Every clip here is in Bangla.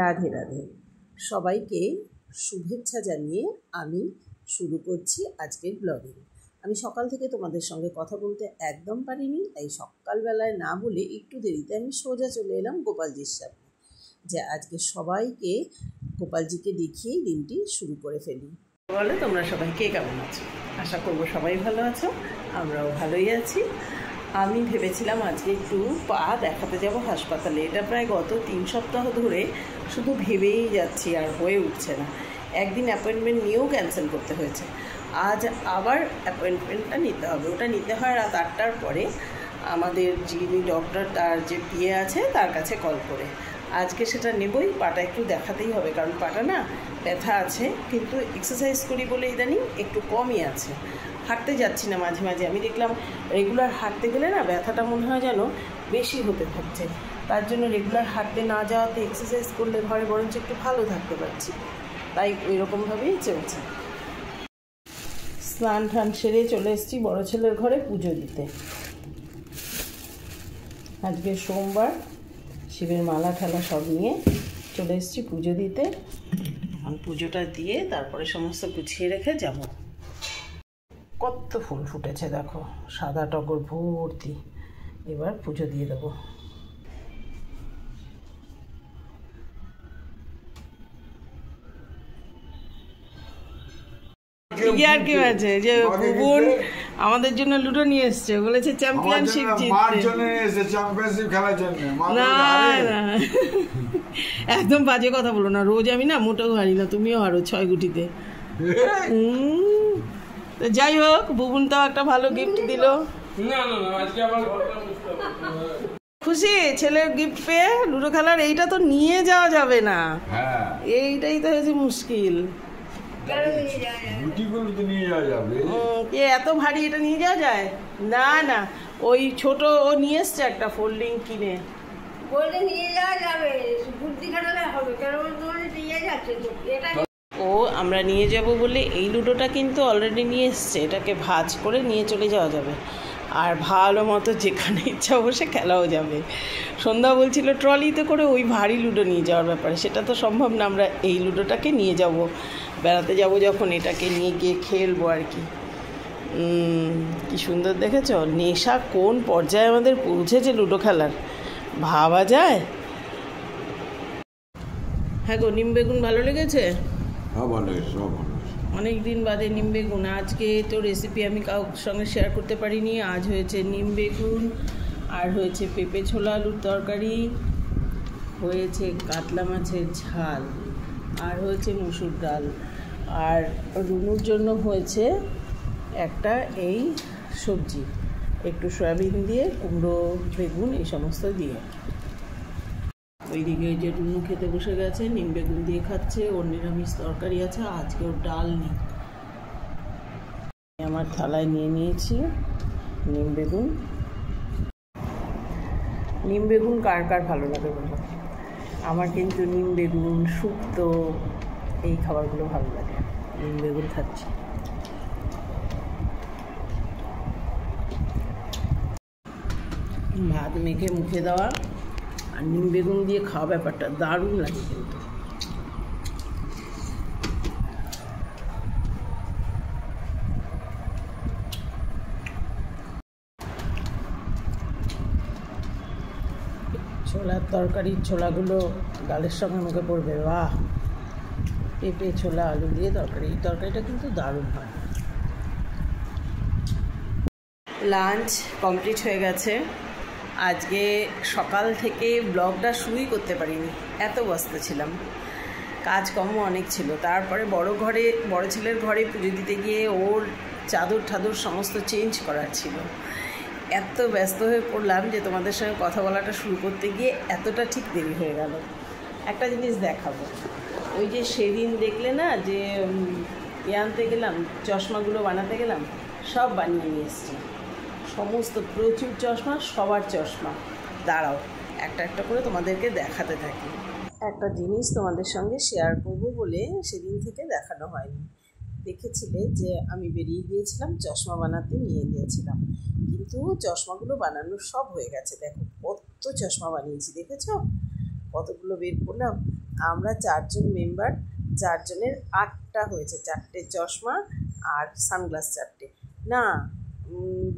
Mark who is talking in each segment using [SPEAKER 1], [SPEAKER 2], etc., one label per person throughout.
[SPEAKER 1] রাধে রাধে, সবাইকে শুভেচ্ছা জানিয়ে আমি শুরু করছি আজকের ব্লগিং। আমি সকাল থেকে তোমাদের সঙ্গে কথা বলতে একদম পারিনি, তাই সকালবেলায় না বলে একটু দেরিতে আমি সোজা চলে এলাম গোপালজির সামনে, যে আজকে সবাইকে গোপালজিকে দেখিয়েই দিনটি শুরু করে ফেলি। বলো তোমরা সবাই কে কেমন আছো? আশা করবো সবাই ভালো আছো, আমরাও ভালোই আছি। আমি ভেবেছিলাম আজকে একটু পা দেখাতে যাব হাসপাতালে। এটা প্রায় গত 3 সপ্তাহ ধরে শুধু ভেবেই যাচ্ছি, আর হয়ে উঠছে না। একদিন অ্যাপয়েন্টমেন্ট নিয়েও ক্যান্সেল করতে হয়েছে। আজ আবার অ্যাপয়েন্টমেন্টটা নিতে হবে। ওটা নিতে হয় রাত 8টার পরে। আমাদের যিনি ডক্টর, তার যে পিএ আছে, তার কাছে কল করে। আজকে সেটা নেবই। পাটা একটু দেখাতেই হবে, কারণ পাটা না ব্যথা আছে, কিন্তু এক্সারসাইজ করি বলে ইদানিং একটু কমই আছে। হাঁটতে যাচ্ছি না মাঝে মাঝে। আমি দেখলাম রেগুলার হাঁটতে গেলে না ব্যথাটা মনে হয় যেন বেশি হতে থাকছে। তার জন্য রেগুলার হাঁটতে না যাওয়াতে এক্সারসাইজ করলে ঘরে বরঞ্চ একটু ভালো থাকতে পারছি, তাই ওই রকমভাবেই চলছে। স্নান টান সেরে চলে এসেছি বড় ছেলের ঘরে পুজো দিতে। আজকে সোমবার, শিবের মালা ঠালা সব নিয়ে চলে এসেছি পুজো দিতে। পুজোটা দিয়ে তারপরে সমস্ত গুছিয়ে রেখে যাব। কত ফুল ফুটেছে দেখো, সাদা টগর ভর্তি। এবার পুজো দিয়ে দেবো। আর কি আছে যে বুবুন আমাদের জন্য লুডো নিয়ে এসছে, বলেছে চ্যাম্পিয়নশিপ না না, একদম বাজে কথা বলো না। রোজ আমি না মোটেও হারি না, তুমিও হারো 6 গুটিতে। তো যাই হোক, বুবুন তো একটা ভালো গিফট দিল। খুশি ছেলের গিফট পেয়ে লুডো খেলার। এইটা তো নিয়ে যাওয়া যাবে না, এইটাই তো হয়েছে মুশকিল। এত ভারী এটা নিয়ে যাওয়া যায় না? না, ওই ছোট ও নিয়ে এসছে একটা ফোল্ডিং কিনে। ও আমরা নিয়ে যাব বলে এই লুডোটা কিন্তু অলরেডি নিয়ে এসছে। এটাকে ভাঁজ করে নিয়ে চলে যাওয়া যাবে, আর ভালো মতো যেখানে ইচ্ছা বসে খেলাও যাবে। সন্ধ্যা বলছিল ট্রলিতে করে ওই ভারী লুডো নিয়ে যাওয়ার ব্যাপারে। সেটা তো সম্ভব না, আমরা এই লুডোটাকে নিয়ে যাব। বেড়াতে যাব যখন এটাকে নিয়ে গিয়ে খেলবো আর কি। কি সুন্দর দেখেছ, নেশা কোন পর্যায়ে আমাদের পৌঁছেছে লুডো খেলার, ভাবা যায়? হ্যাঁ গো, নিম বেগুন ভালো লেগেছে? অনেক দিন বাদে নিম বেগুন। আজকে তো রেসিপি আমি কারোর সঙ্গে শেয়ার করতে পারিনি। আজ হয়েছে নিম বেগুন, আর হয়েছে পেঁপে ছোলা আলুর তরকারি, হয়েছে কাতলা মাছের ঝাল, আর হয়েছে মুসুর ডাল, আর রুনুর জন্য হয়েছে একটা এই সবজি, একটু সয়াবিন দিয়ে, কুমড়ো বেগুন এই সমস্ত দিয়ে। ওইদিকে যে রুনু খেতে বসে গেছে, নিম বেগুন দিয়ে খাচ্ছে। ওর নিরামিষ তরকারি আছে, আজকে ওর ডাল নেই। আমার থালায় নিয়ে নিয়েছি নিম বেগুন। নিম বেগুন কার কার ভালো লাগে বলো? আমার কিন্তু নিম বেগুন, শুক্তো, এই খাবারগুলো ভালো লাগে। নিম বেগুন খাচ্ছি। ভাত মেখে মুখে দেওয়া আর নিম বেগুন দিয়ে খাওয়া ব্যাপারটা দারুণ লাগে কিন্তু। ছোলার তরকারির ছোলাগুলো ডালের সঙ্গে মুখে পড়বে, বাহ! পেঁপে ছোলা আলু দিয়ে তরকারি, এই তরকারিটা কিন্তু দারুণ হয়। লাঞ্চ কমপ্লিট হয়ে গেছে। আজকে সকাল থেকে ব্লগটা শুরুই করতে পারিনি, এত ব্যস্ত ছিলাম। কাজকর্ম অনেক ছিল। তারপরে বড় ছেলের ঘরে পুজো দিতে গিয়ে ওর চাদর ঠাদর সমস্ত চেঞ্জ করার ছিল। এত ব্যস্ত হয়ে পড়লাম যে তোমাদের সঙ্গে কথা বলাটা শুরু করতে গিয়ে এতটা ঠিক দেরি হয়ে গেল। একটা জিনিস দেখাবো, ওই যে সেদিন দেখলে না যে আনতে গেলাম, চশমাগুলো বানাতে গেলাম, সব বানিয়ে নিয়ে এসছি। সমস্ত প্রচুর চশমা, সবার চশমা। দাঁড়াও একটা একটা করে তোমাদেরকে দেখাতে থাকি। একটা জিনিস তোমাদের সঙ্গে শেয়ার করবো বলে সেদিন থেকে দেখানো হয়নি। দেখেছিলে যে আমি বেরিয়ে গিয়েছিলাম চশমা বানাতে, নিয়ে গিয়েছিলাম, কিন্তু চশমাগুলো বানানো সব হয়ে গেছে। দেখো কত চশমা বানিয়েছি, দেখেছ? কতগুলো বের করলাম। আমরা 4 জন মেম্বার, 4 জনের 8টা হয়েছে, 4টে চশমা আর সানগ্লাস 4টে। না,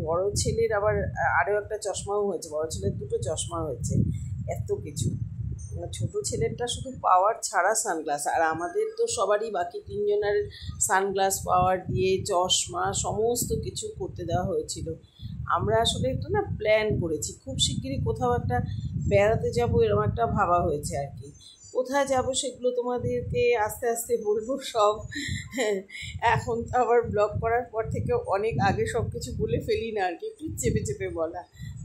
[SPEAKER 1] বড় ছেলের আবার আরও একটা চশমাও হয়েছে, বড় ছেলের 2টো চশমা হয়েছে। এত কিছু। ছোট ছেলেরটা শুধু পাওয়ার ছাড়া সানগ্লাস, আর আমাদের তো সবারই বাকি 3 জনের সানগ্লাস পাওয়ার দিয়ে চশমা সমস্ত কিছু করতে দেওয়া হয়েছিল। আমরা আসলে একটু না প্ল্যান করেছি, খুব শিগগিরই কোথাও একটা বেড়াতে যাব, এরকম একটা ভাবা হয়েছে আর কি। কোথায় যাব সেগুলো তোমাদেরকে আস্তে আস্তে বলবো সব। এখন তো আবার ব্লগ করার পর থেকে অনেক আগে সব কিছু বলে ফেলি না আর কি, একটু চেপে চেপে বলা।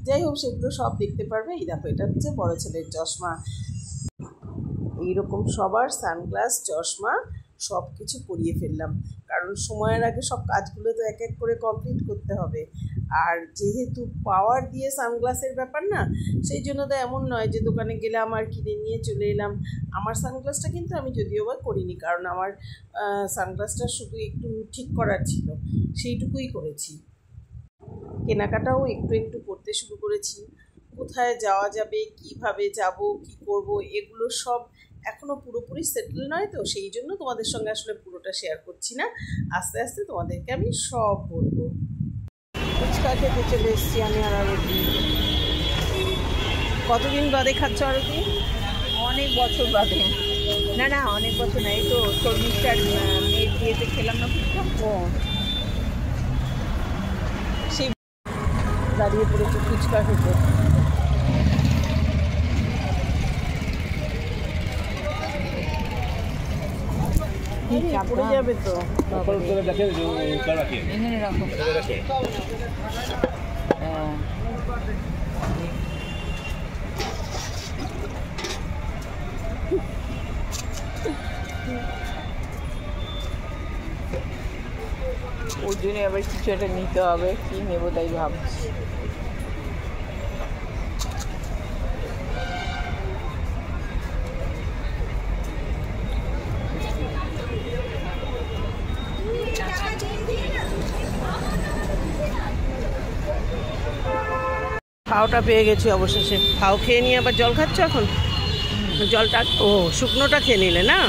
[SPEAKER 1] যাই হোক, সেগুলো সব দেখতে পারবে। এই দেখো, এটা হচ্ছে বড় ছেলের চশমা। এইরকম সবার সানগ্লাস, চশমা সব কিছু করিয়ে ফেললাম, কারণ সময়ের আগে সব কাজগুলো তো এক এক করে কমপ্লিট করতে হবে। আর যেহেতু পাওয়ার দিয়ে সানগ্লাসের ব্যাপার না, সেই জন্য তো এমন নয় যে দোকানে গেলাম আর কিনে নিয়ে চলে এলাম। আমার সানগ্লাসটা কিন্তু আমি যদিও বা করিনি, কারণ আমার সানগ্লাসটা শুধু একটু ঠিক করার ছিল, সেইটুকুই করেছি। কেনাকাটাও একটু একটু করতে শুরু করেছি। কোথায় যাওয়া যাবে, কিভাবে যাব, কি করব, এগুলো সব এখনও পুরোপুরি সেটেল নয়, তো সেই জন্য তোমাদের সঙ্গে আসলে পুরোটা শেয়ার করছি না। আস্তে আস্তে তোমাদেরকে আমি সব বলবো। ফুচকা খেতে চলে এসেছি আমি আর আরতি। কতদিন বাদে খাচ্ছ আরতি?
[SPEAKER 2] অনেক বছর বাদে। না না, অনেক বছর না, এই তো শর্মিষ্ঠার মেয়ের বিয়েতে খেলাম না ফুচকা।
[SPEAKER 1] ও, সেই দাঁড়িয়ে পড়েছে ফুচকা খেতে। পড়ে যাবে তো।
[SPEAKER 2] এখানে রাখো। ওর জন্য আবার কিছু একটা নিতে হবে, কি নেবো তাই ভাবছি।
[SPEAKER 1] খাওয়াটা পেয়ে গেছি অবশেষে। খাও খেয়ে নিয়ে আবার জল খাচ্ছ এখন? জলটা, ও শুকনোটা খেয়ে নিলে না?